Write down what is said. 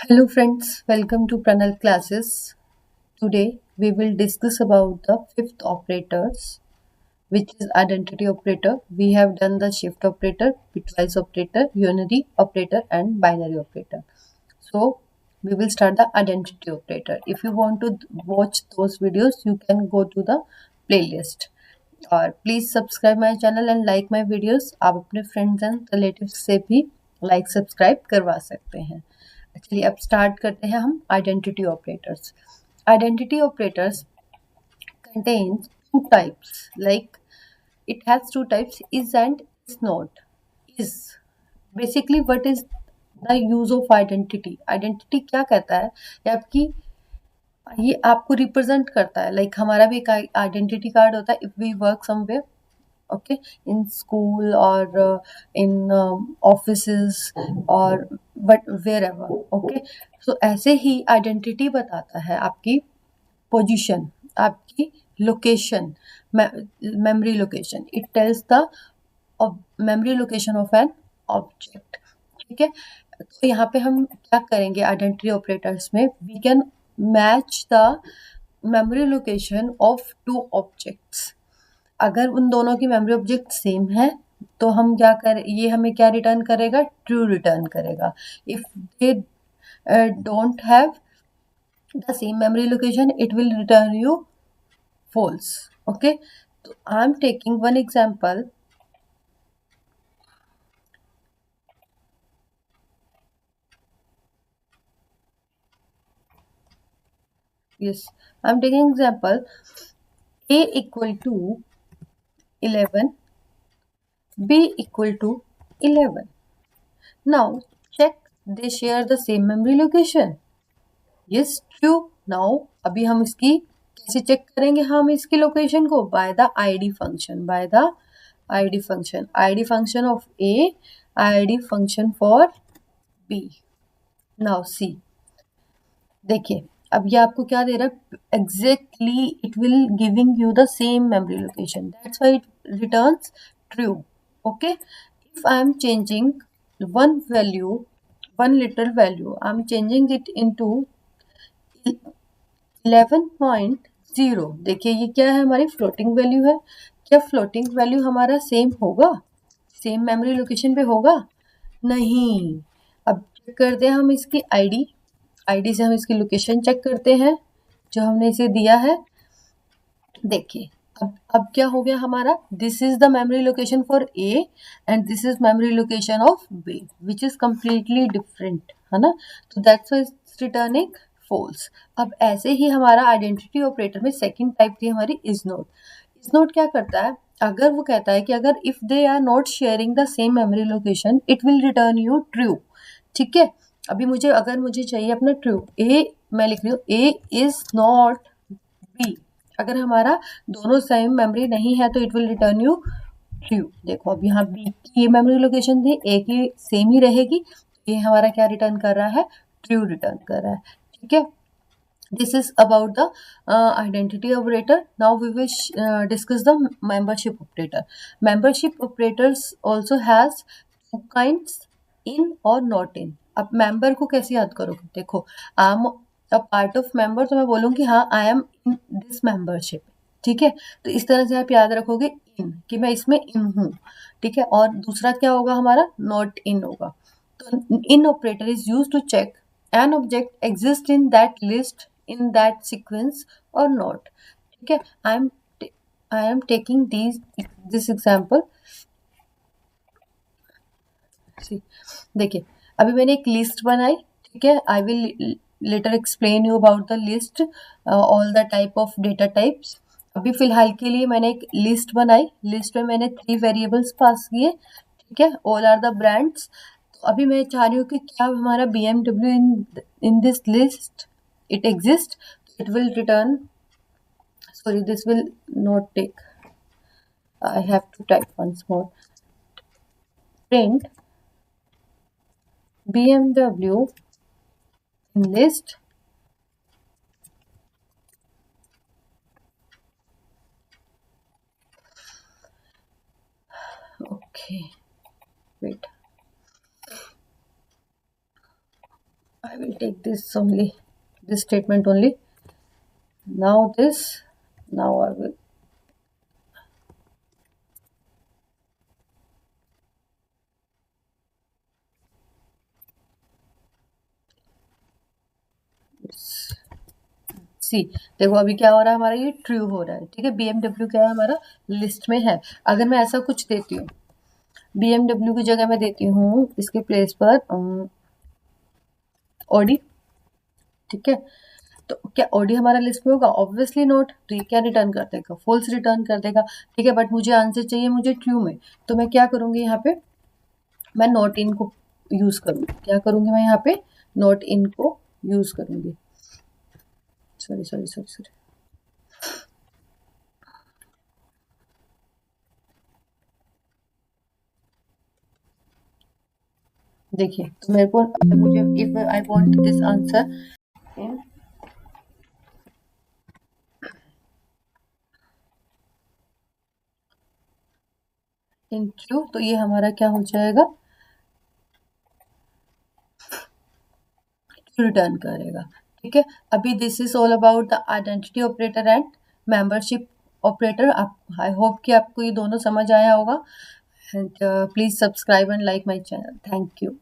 Hello friends, welcome to Pranal classes. Today we will discuss about the fifth operators, which is identity operator. We have done the shift operator, bitwise operator, unary operator and binary operator. So we will start the identity operator. If you want to watch those videos, you can go to the playlist. और please subscribe my channel and like my videos. आप अपने friends and relatives से भी like subscribe करवा सकते हैं। चलिए अब स्टार्ट करते हैं हम identity operators. Identity operators contains two types, like it has two types, is and is not. Is basically what is the use of identity. Identity क्या कहता है, ये आपको रिप्रेजेंट करता है। लाइक हमारा भी एक आइडेंटिटी कार्ड होता है if we work somewhere, okay, in school और इन ऑफिसेस और but wherever, okay. So ऐसे ही आइडेंटिटी बताता है आपकी पोजीशन, आपकी location, memory location. It tells the memory location of an object, ठीक है। तो यहाँ पे हम क्या करेंगे आइडेंटिटी ऑपरेटर्स में, we can match the memory location of two objects. अगर उन दोनों की मेमोरी ऑब्जेक्ट सेम है तो हम क्या करें, ये हमें क्या रिटर्न करेगा, ट्रू रिटर्न करेगा। If they don't have the same memory location it will return you false, okay। तो I am taking one example. Yes, I'm taking example a equal to 11, b equal to 11. Now check they share the same memory location. Yes, true. Now अभी हम इसकी कैसे check करेंगे, हम इसकी location को by the id function, by the id function, id function of a, id function for b। Now see, देखिए अब ये आपको क्या दे रहा है, exactly it will giving you the same memory location, that's why it returns true, okay. If I am changing one value, one little value, I am changing it into 11.0, देखिए ये क्या है, हमारी फ्लोटिंग वैल्यू है। क्या floating value हमारा same होगा, same memory location पे होगा? नहीं। अब चेक करते हैं हम इसकी आईडी, आईडी से हम इसकी लोकेशन चेक करते हैं जो हमने इसे दिया है। देखिए अब क्या हो गया हमारा, this is the memory location for A and this is memory location of B which is completely different, है ना। तो that's why it's returning false. अब ऐसे ही हमारा आइडेंटिटी ऑपरेटर में सेकंड टाइप थी हमारी इज नॉट। इज नॉट क्या करता है, अगर वो कहता है कि अगर if they are not sharing the same memory location it will return you true, ठीक है। अभी मुझे अगर मुझे चाहिए अपना ट्रू, ए मैं लिख रही हूँ ए इज नॉट बी, अगर हमारा दोनों सेम मेमोरी नहीं है तो it will return you true. देखो अब यहाँ बी की ये मेमोरी लोकेशन थी, ए की सेम ही रहेगी, ये हमारा क्या रिटर्न कर रहा है, ट्रू रिटर्न कर रहा है, ठीक है। This is about the identity operator. Now we will discuss the membership operator. Membership operators also has two kinds, in और not in. अब member को कैसे याद करोगे, देखो I am a part of member, तो मैं बोलूँगी हाँ I am in this membership, ठीक है। तो इस तरह से आप याद रखोगे इन, कि मैं इसमें इन हूँ, ठीक है। और दूसरा क्या होगा हमारा, नॉट इन होगा। तो in operator is use to check an object exists in that list, in that sequence or not, ठीक है। I am taking this example। See, देखिए अभी मैंने एक लिस्ट बनाई, ठीक है। I will later explain you about the list, all the type of data types. अभी फिलहाल के लिए मैंने एक लिस्ट बनाई, लिस्ट में मैंने 3 वेरिएबल्स पास किए, ठीक है। All are the brands. तो अभी मैं चाह रही हूँ कि क्या हमारा BMW in this list it exists, it will return, sorry this will not take, I have to type once more, print BMW in list okay, wait, I will take this only, this statement only. Now this, now I will. सी, देखो अभी क्या हो रहा है हमारा, ये true हो रहा है, ठीक है। BMW क्या है हमारा लिस्ट में है। अगर मैं ऐसा कुछ देती हूँ, BMW की जगह मैं देती हूँ इसके प्लेस पर ऑडी, ठीक है, तो क्या ऑडी हमारा लिस्ट में होगा? Obviously not. तो ये क्या रिटर्न कर देगा? फॉल्स रिटर्न कर देगा, ठीक है। बट मुझे आंसर चाहिए मुझे ट्रू में, तो मैं क्या करूंगी यहाँ पे, मैं नॉट इन को यूज करूंगी। क्या करूंगी मैं यहाँ पे? नॉट इन को यूज करूंगी। सॉरी सॉरी सॉरी सॉरी, देखिए तो मेरे को, मुझे if I want this answer in in true, तो ये हमारा क्या हो जाएगा? रिटर्न करेगा, ठीक है। अभी this is all about the identity operator and membership operator. आप, आई होप कि आपको ये दोनों समझ आया होगा। And please subscribe and like my channel. Thank you.